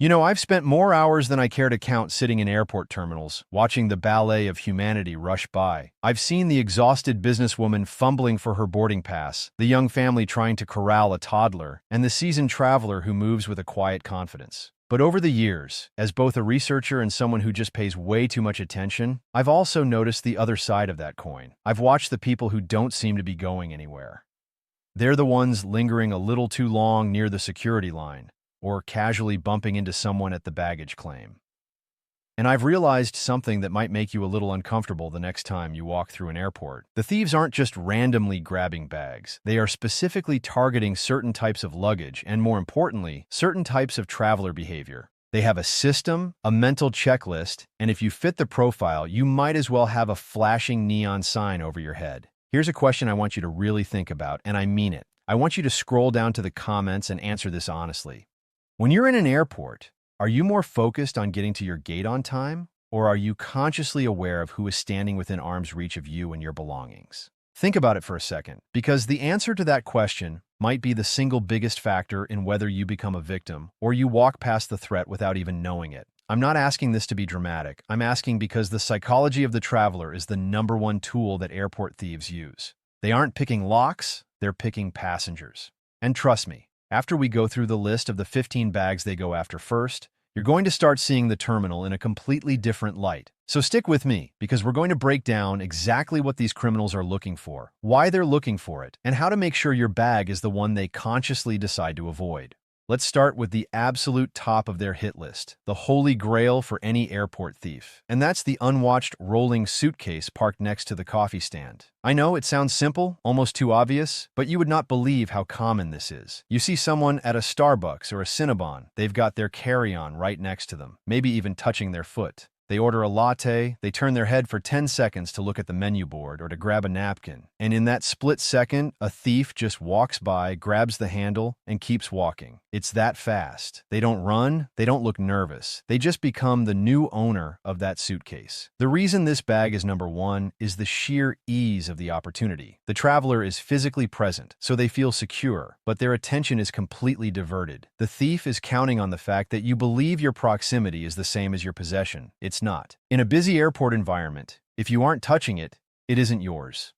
I've spent more hours than I care to count sitting in airport terminals, watching the ballet of humanity rush by. I've seen the exhausted businesswoman fumbling for her boarding pass, the young family trying to corral a toddler, and the seasoned traveler who moves with a quiet confidence. But over the years, as both a researcher and someone who just pays way too much attention, I've also noticed the other side of that coin. I've watched the people who don't seem to be going anywhere. They're the ones lingering a little too long near the security line, or casually bumping into someone at the baggage claim. And I've realized something that might make you a little uncomfortable the next time you walk through an airport. The thieves aren't just randomly grabbing bags. They are specifically targeting certain types of luggage and, more importantly, certain types of traveler behavior. They have a system, a mental checklist, and if you fit the profile, you might as well have a flashing neon sign over your head. Here's a question I want you to really think about, and I mean it. I want you to scroll down to the comments and answer this honestly. When you're in an airport, are you more focused on getting to your gate on time, or are you consciously aware of who is standing within arm's reach of you and your belongings? Think about it for a second, because the answer to that question might be the single biggest factor in whether you become a victim or you walk past the threat without even knowing it. I'm not asking this to be dramatic. I'm asking because the psychology of the traveler is the #1 tool that airport thieves use. They aren't picking locks, they're picking passengers. And trust me, after we go through the list of the 15 bags they go after first, you're going to start seeing the terminal in a completely different light. So stick with me, because we're going to break down exactly what these criminals are looking for, why they're looking for it, and how to make sure your bag is the one they consciously decide to avoid. Let's start with the absolute top of their hit list, the holy grail for any airport thief. And that's the unwatched rolling suitcase parked next to the coffee stand. I know it sounds simple, almost too obvious, but you would not believe how common this is. You see someone at a Starbucks or a Cinnabon, they've got their carry-on right next to them, maybe even touching their foot. They order a latte, they turn their head for 10 seconds to look at the menu board or to grab a napkin. And in that split second, a thief just walks by, grabs the handle, and keeps walking. It's that fast. They don't run, they don't look nervous. They just become the new owner of that suitcase. The reason this bag is #1 is the sheer ease of the opportunity. The traveler is physically present, so they feel secure, but their attention is completely diverted. The thief is counting on the fact that you believe your proximity is the same as your possession. It's not. In a busy airport environment, if you aren't touching it, it isn't yours.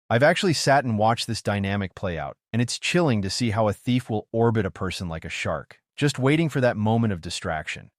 I've actually sat and watched this dynamic play out, and it's chilling to see how a thief will orbit a person like a shark, just waiting for that moment of distraction.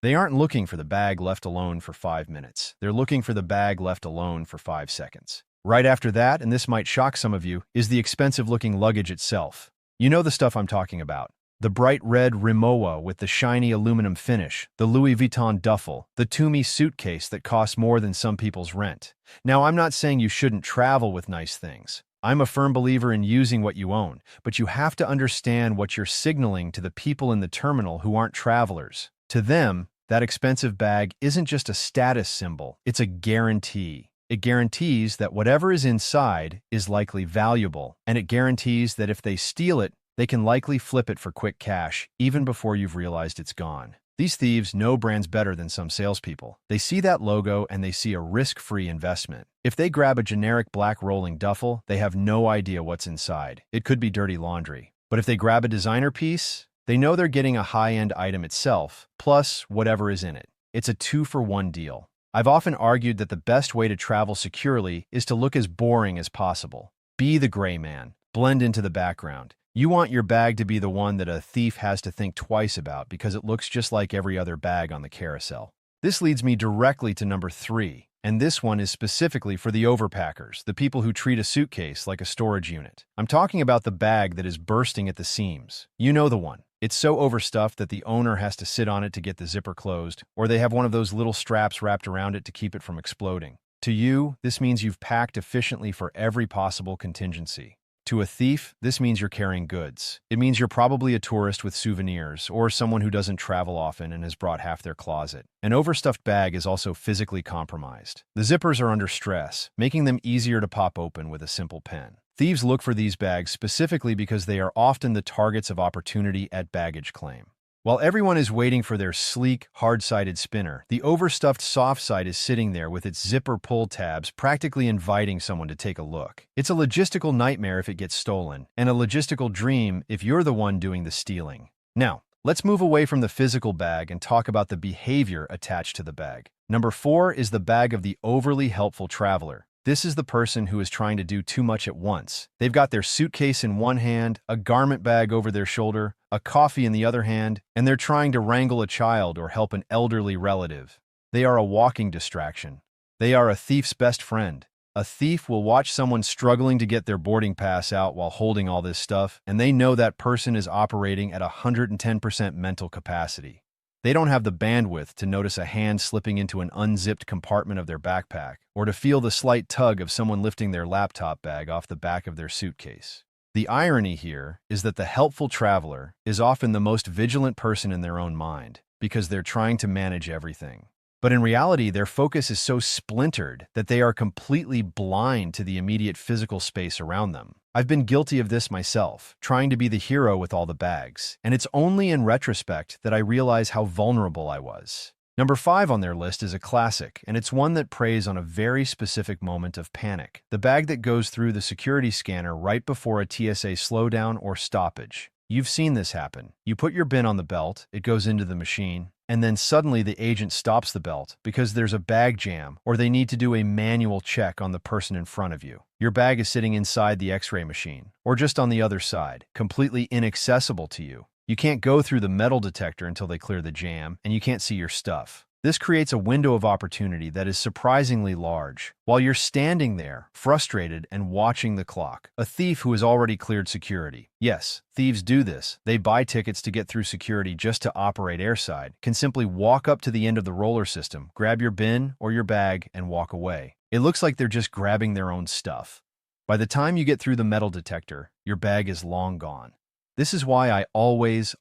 They aren't looking for the bag left alone for 5 minutes. They're looking for the bag left alone for 5 seconds. Right after that, and this might shock some of you, is the expensive-looking luggage itself. You know the stuff I'm talking about. The bright red Rimowa with the shiny aluminum finish, the Louis Vuitton duffel, the Tumi suitcase that costs more than some people's rent. Now, I'm not saying you shouldn't travel with nice things. I'm a firm believer in using what you own, but you have to understand what you're signaling to the people in the terminal who aren't travelers. To them, that expensive bag isn't just a status symbol, it's a guarantee. It guarantees that whatever is inside is likely valuable, and it guarantees that if they steal it, they can likely flip it for quick cash, even before you've realized it's gone. These thieves know brands better than some salespeople. They see that logo and they see a risk-free investment. If they grab a generic black rolling duffel, they have no idea what's inside. It could be dirty laundry. But if they grab a designer piece, they know they're getting a high-end item itself, plus whatever is in it. It's a 2-for-1 deal. I've often argued that the best way to travel securely is to look as boring as possible. Be the gray man. Blend into the background. You want your bag to be the one that a thief has to think twice about because it looks just like every other bag on the carousel. This leads me directly to #3, and this one is specifically for the overpackers, the people who treat a suitcase like a storage unit. I'm talking about the bag that is bursting at the seams. You know the one. It's so overstuffed that the owner has to sit on it to get the zipper closed, or they have one of those little straps wrapped around it to keep it from exploding. To you, this means you've packed efficiently for every possible contingency. To a thief, this means you're carrying goods. It means you're probably a tourist with souvenirs, or someone who doesn't travel often and has brought half their closet. An overstuffed bag is also physically compromised. The zippers are under stress, making them easier to pop open with a simple pen. Thieves look for these bags specifically because they are often the targets of opportunity at baggage claim. While everyone is waiting for their sleek, hard-sided spinner, the overstuffed soft side is sitting there with its zipper pull tabs practically inviting someone to take a look. It's a logistical nightmare if it gets stolen, and a logistical dream if you're the one doing the stealing. Now, Let's move away from the physical bag and talk about the behavior attached to the bag. Number 4 is the bag of the overly helpful traveler. This is the person who is trying to do too much at once. They've got their suitcase in one hand, a garment bag over their shoulder, a coffee in the other hand, and they're trying to wrangle a child or help an elderly relative. They are a walking distraction. They are a thief's best friend. A thief will watch someone struggling to get their boarding pass out while holding all this stuff, and they know that person is operating at 110% mental capacity. They don't have the bandwidth to notice a hand slipping into an unzipped compartment of their backpack, or to feel the slight tug of someone lifting their laptop bag off the back of their suitcase. The irony here is that the helpful traveler is often the most vigilant person in their own mind, because they're trying to manage everything. But in reality, their focus is so splintered that they are completely blind to the immediate physical space around them. I've been guilty of this myself, trying to be the hero with all the bags, and it's only in retrospect that I realize how vulnerable I was. Number 5 on their list is a classic, and it's one that preys on a very specific moment of panic. The bag that goes through the security scanner right before a TSA slowdown or stoppage. You've seen this happen. You put your bin on the belt, it goes into the machine, and then suddenly the agent stops the belt because there's a bag jam or they need to do a manual check on the person in front of you. Your bag is sitting inside the X-ray machine or just on the other side, completely inaccessible to you. You can't go through the metal detector until they clear the jam, and you can't see your stuff. This creates a window of opportunity that is surprisingly large. While you're standing there, frustrated and watching the clock, a thief who has already cleared security. Yes, thieves do this. They buy tickets to get through security just to operate airside, can simply walk up to the end of the roller system, grab your bin or your bag, and walk away. It looks like they're just grabbing their own stuff. By the time you get through the metal detector, your bag is long gone. This is why I always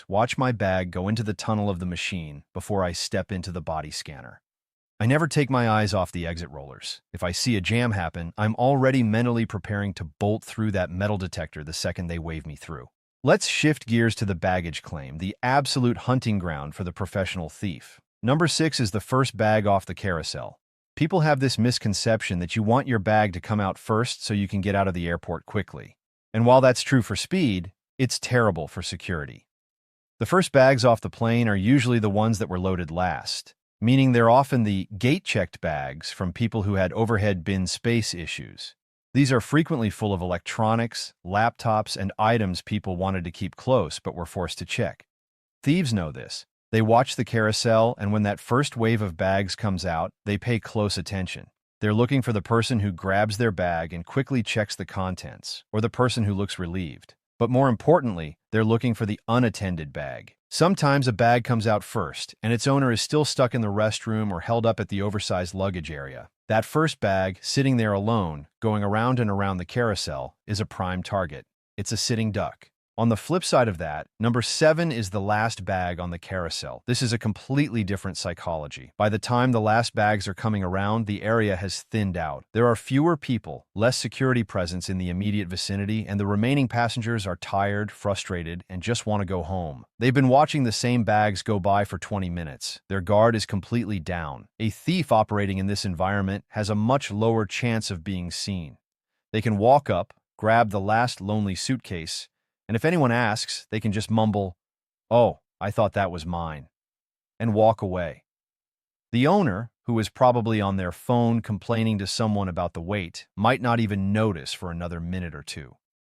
watch my bag go into the tunnel of the machine before I step into the body scanner. I never take my eyes off the exit rollers. If I see a jam happen, I'm already mentally preparing to bolt through that metal detector the second they wave me through. Let's shift gears to the baggage claim, the absolute hunting ground for the professional thief. Number 6 is the first bag off the carousel. People have this misconception that you want your bag to come out first so you can get out of the airport quickly. And while that's true for speed, it's terrible for security. The first bags off the plane are usually the ones that were loaded last, meaning they're often the gate-checked bags from people who had overhead bin space issues. These are frequently full of electronics, laptops, and items people wanted to keep close but were forced to check. Thieves know this. They watch the carousel, and when that first wave of bags comes out, they pay close attention. They're looking for the person who grabs their bag and quickly checks the contents, or the person who looks relieved. But more importantly, they're looking for the unattended bag. Sometimes a bag comes out first, and its owner is still stuck in the restroom or held up at the oversized luggage area. That first bag, sitting there alone, going around and around the carousel, is a prime target. It's a sitting duck. On the flip side of that, number 7 is the last bag on the carousel. This is a completely different psychology. By the time the last bags are coming around, the area has thinned out. There are fewer people, less security presence in the immediate vicinity, and the remaining passengers are tired, frustrated, and just want to go home. They've been watching the same bags go by for 20 minutes. Their guard is completely down. A thief operating in this environment has a much lower chance of being seen. They can walk up, grab the last lonely suitcase, and if anyone asks, they can just mumble, "Oh, I thought that was mine," and walk away. The owner, who is probably on their phone complaining to someone about the wait, might not even notice for another minute or two.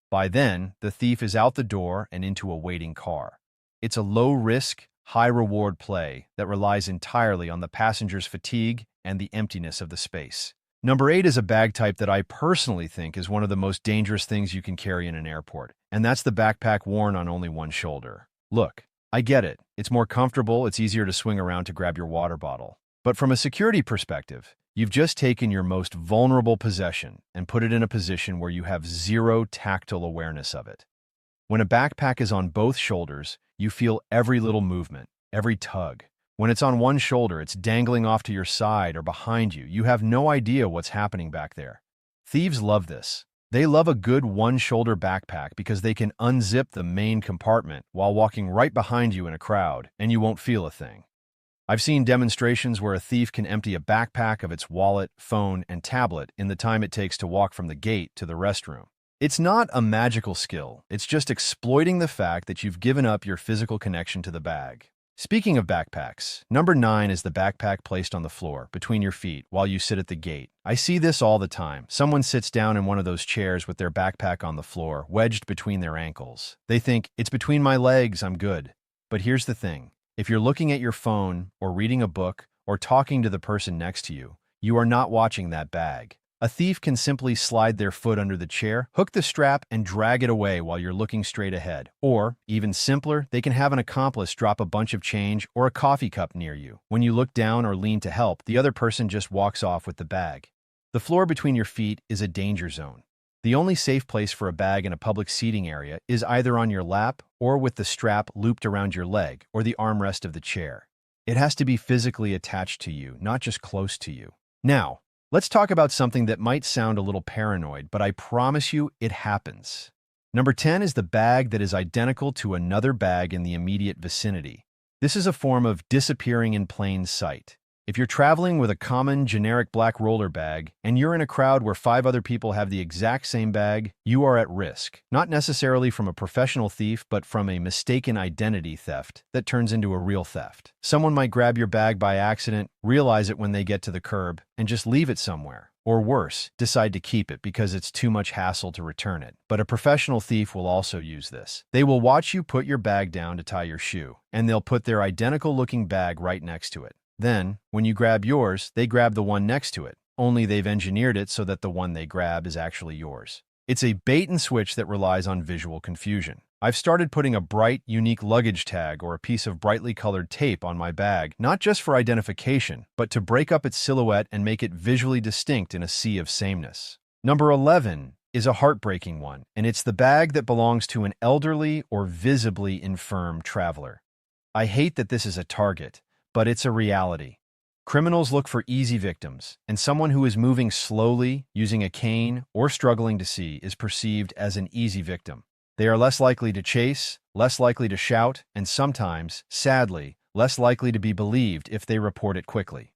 By then, the thief is out the door and into a waiting car. It's a low-risk, high-reward play that relies entirely on the passenger's fatigue and the emptiness of the space. Number 8 is a bag type that I personally think is one of the most dangerous things you can carry in an airport, and that's the backpack worn on only one shoulder. Look, I get it. It's more comfortable, it's easier to swing around to grab your water bottle. But from a security perspective, you've just taken your most vulnerable possession and put it in a position where you have zero tactile awareness of it. When a backpack is on both shoulders, you feel every little movement, every tug. When it's on one shoulder, it's dangling off to your side or behind you. You have no idea what's happening back there. Thieves love this. They love a good one-shoulder backpack because they can unzip the main compartment while walking right behind you in a crowd, and you won't feel a thing. I've seen demonstrations where a thief can empty a backpack of its wallet, phone, and tablet in the time it takes to walk from the gate to the restroom. It's not a magical skill. It's just exploiting the fact that you've given up your physical connection to the bag. Speaking of backpacks, number 9 is the backpack placed on the floor between your feet while you sit at the gate. I see this all the time. Someone sits down in one of those chairs with their backpack on the floor, wedged between their ankles. They think, it's between my legs, I'm good. But here's the thing. If you're looking at your phone or reading a book or talking to the person next to you, you are not watching that bag. A thief can simply slide their foot under the chair, hook the strap, and drag it away while you're looking straight ahead. Or, even simpler, they can have an accomplice drop a bunch of change or a coffee cup near you. When you look down or lean to help, the other person just walks off with the bag. The floor between your feet is a danger zone. The only safe place for a bag in a public seating area is either on your lap or with the strap looped around your leg or the armrest of the chair. It has to be physically attached to you, not just close to you. Now, let's talk about something that might sound a little paranoid, but I promise you it happens. Number 10 is the bag that is identical to another bag in the immediate vicinity. This is a form of disappearing in plain sight. If you're traveling with a common, generic black roller bag, and you're in a crowd where 5 other people have the exact same bag, you are at risk. Not necessarily from a professional thief, but from a mistaken identity theft that turns into a real theft. Someone might grab your bag by accident, realize it when they get to the curb, and just leave it somewhere. Or worse, decide to keep it because it's too much hassle to return it. But a professional thief will also use this. They will watch you put your bag down to tie your shoe, and they'll put their identical-looking bag right next to it. Then, when you grab yours, they grab the one next to it, only they've engineered it so that the one they grab is actually yours. It's a bait and switch that relies on visual confusion. I've started putting a bright, unique luggage tag or a piece of brightly colored tape on my bag, not just for identification, but to break up its silhouette and make it visually distinct in a sea of sameness. Number 11 is a heartbreaking one, and it's the bag that belongs to an elderly or visibly infirm traveler. I hate that this is a target, but it's a reality. Criminals look for easy victims, and someone who is moving slowly, using a cane, or struggling to see is perceived as an easy victim. They are less likely to chase, less likely to shout, and sometimes, sadly, less likely to be believed if they report it quickly.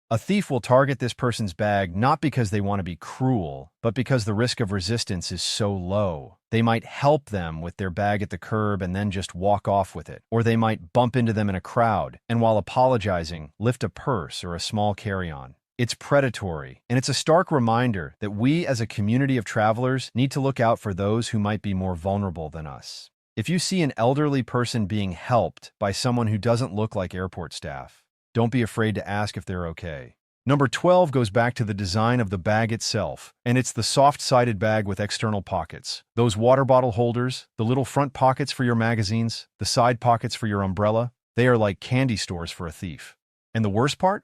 A thief will target this person's bag not because they want to be cruel, but because the risk of resistance is so low. They might help them with their bag at the curb and then just walk off with it. Or they might bump into them in a crowd, and while apologizing, lift a purse or a small carry-on. It's predatory, and it's a stark reminder that we as a community of travelers need to look out for those who might be more vulnerable than us. If you see an elderly person being helped by someone who doesn't look like airport staff, don't be afraid to ask if they're okay. Number 12 goes back to the design of the bag itself, and it's the soft-sided bag with external pockets. Those water bottle holders, the little front pockets for your magazines, the side pockets for your umbrella, they are like candy stores for a thief. And the worst part?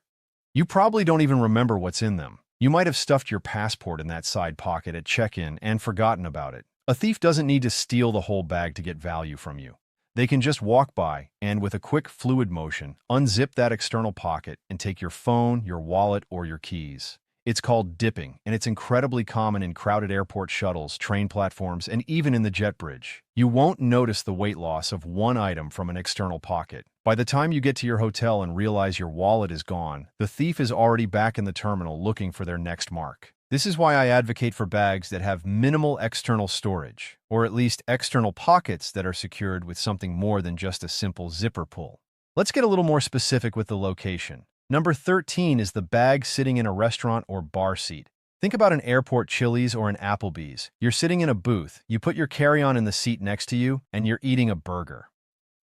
You probably don't even remember what's in them. You might have stuffed your passport in that side pocket at check-in and forgotten about it. A thief doesn't need to steal the whole bag to get value from you. They can just walk by and, with a quick fluid motion, unzip that external pocket and take your phone, your wallet, or your keys. It's called dipping, and it's incredibly common in crowded airport shuttles, train platforms, and even in the jet bridge. You won't notice the weight loss of one item from an external pocket. By the time you get to your hotel and realize your wallet is gone, the thief is already back in the terminal looking for their next mark. This is why I advocate for bags that have minimal external storage, or at least external pockets that are secured with something more than just a simple zipper pull. Let's get a little more specific with the location. Number 13 is the bag sitting in a restaurant or bar seat. Think about an airport Chili's or an Applebee's. You're sitting in a booth, you put your carry-on in the seat next to you, and you're eating a burger.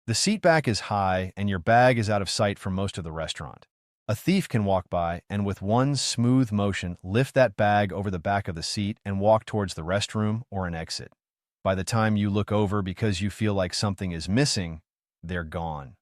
The seat back is high, and your bag is out of sight for most of the restaurant. A thief can walk by and with one smooth motion lift that bag over the back of the seat and walk towards the restroom or an exit. By the time you look over because you feel like something is missing, they're gone.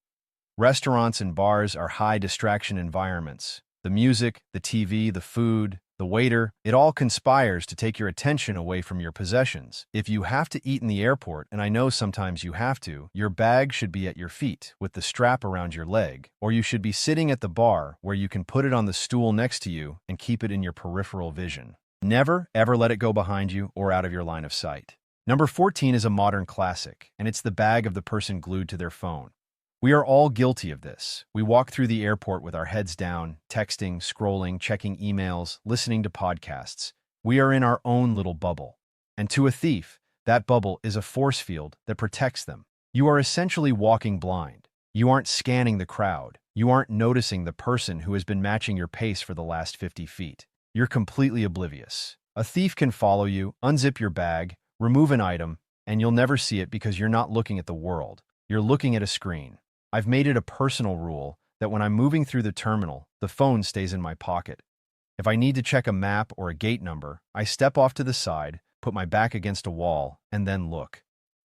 Restaurants and bars are high distraction environments. The music, the TV, the food, the waiter, it all conspires to take your attention away from your possessions. If you have to eat in the airport, and I know sometimes you have to, your bag should be at your feet with the strap around your leg, or you should be sitting at the bar where you can put it on the stool next to you and keep it in your peripheral vision. Never, ever let it go behind you or out of your line of sight. Number 14 is a modern classic, and it's the bag of the person glued to their phone. We are all guilty of this. We walk through the airport with our heads down, texting, scrolling, checking emails, listening to podcasts. We are in our own little bubble. And to a thief, that bubble is a force field that protects them. You are essentially walking blind. You aren't scanning the crowd. You aren't noticing the person who has been matching your pace for the last 50 feet. You're completely oblivious. A thief can follow you, unzip your bag, remove an item, and you'll never see it because you're not looking at the world. You're looking at a screen. I've made it a personal rule that when I'm moving through the terminal, the phone stays in my pocket. If I need to check a map or a gate number, I step off to the side, put my back against a wall, and then look.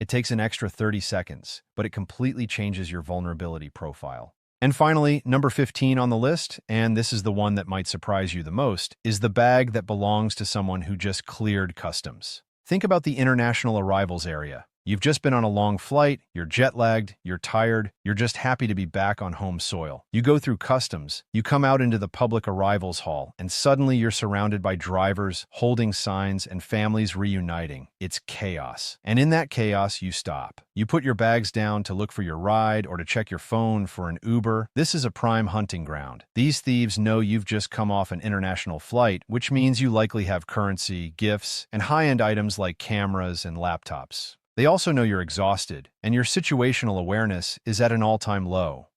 It takes an extra 30 seconds, but it completely changes your vulnerability profile. And finally, number 15 on the list, and this is the one that might surprise you the most, is the bag that belongs to someone who just cleared customs. Think about the international arrivals area. You've just been on a long flight, you're jet-lagged, you're tired, you're just happy to be back on home soil. You go through customs, you come out into the public arrivals hall, and suddenly you're surrounded by drivers, holding signs, and families reuniting. It's chaos. And in that chaos, you stop. You put your bags down to look for your ride or to check your phone for an Uber. This is a prime hunting ground. These thieves know you've just come off an international flight, which means you likely have currency, gifts, and high-end items like cameras and laptops. They also know you're exhausted, and your situational awareness is at an all-time low.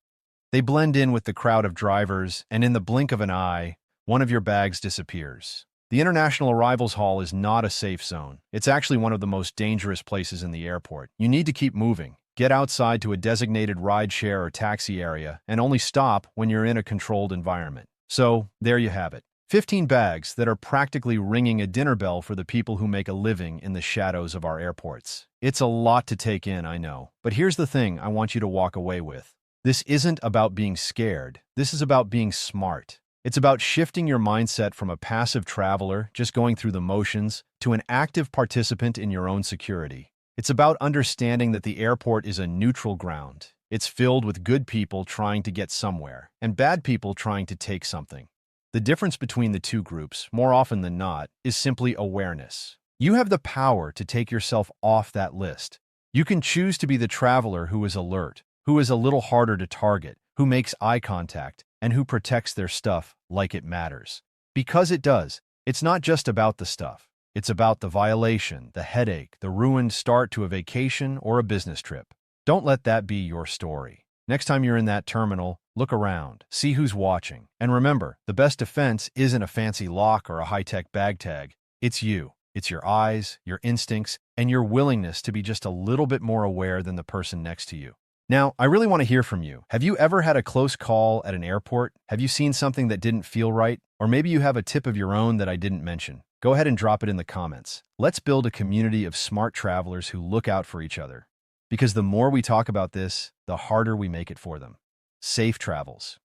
They blend in with the crowd of drivers, and in the blink of an eye, one of your bags disappears. The International Arrivals Hall is not a safe zone. It's actually one of the most dangerous places in the airport. You need to keep moving. Get outside to a designated rideshare or taxi area, and only stop when you're in a controlled environment. So, there you have it. 15 bags that are practically ringing a dinner bell for the people who make a living in the shadows of our airports. It's a lot to take in, I know. But here's the thing I want you to walk away with. This isn't about being scared. This is about being smart. It's about shifting your mindset from a passive traveler, just going through the motions, to an active participant in your own security. It's about understanding that the airport is a neutral ground. It's filled with good people trying to get somewhere, and bad people trying to take something. The difference between the two groups, more often than not, is simply awareness. You have the power to take yourself off that list. You can choose to be the traveler who is alert, who is a little harder to target, who makes eye contact, and who protects their stuff like it matters. Because it does. It's not just about the stuff. It's about the violation, the headache, the ruined start to a vacation or a business trip. Don't let that be your story. Next time you're in that terminal, look around, see who's watching. And remember, the best defense isn't a fancy lock or a high-tech bag tag. It's you. It's your eyes, your instincts, and your willingness to be just a little bit more aware than the person next to you. Now, I really want to hear from you. Have you ever had a close call at an airport? Have you seen something that didn't feel right? Or maybe you have a tip of your own that I didn't mention. Go ahead and drop it in the comments. Let's build a community of smart travelers who look out for each other. Because the more we talk about this, the harder we make it for them. Safe travels.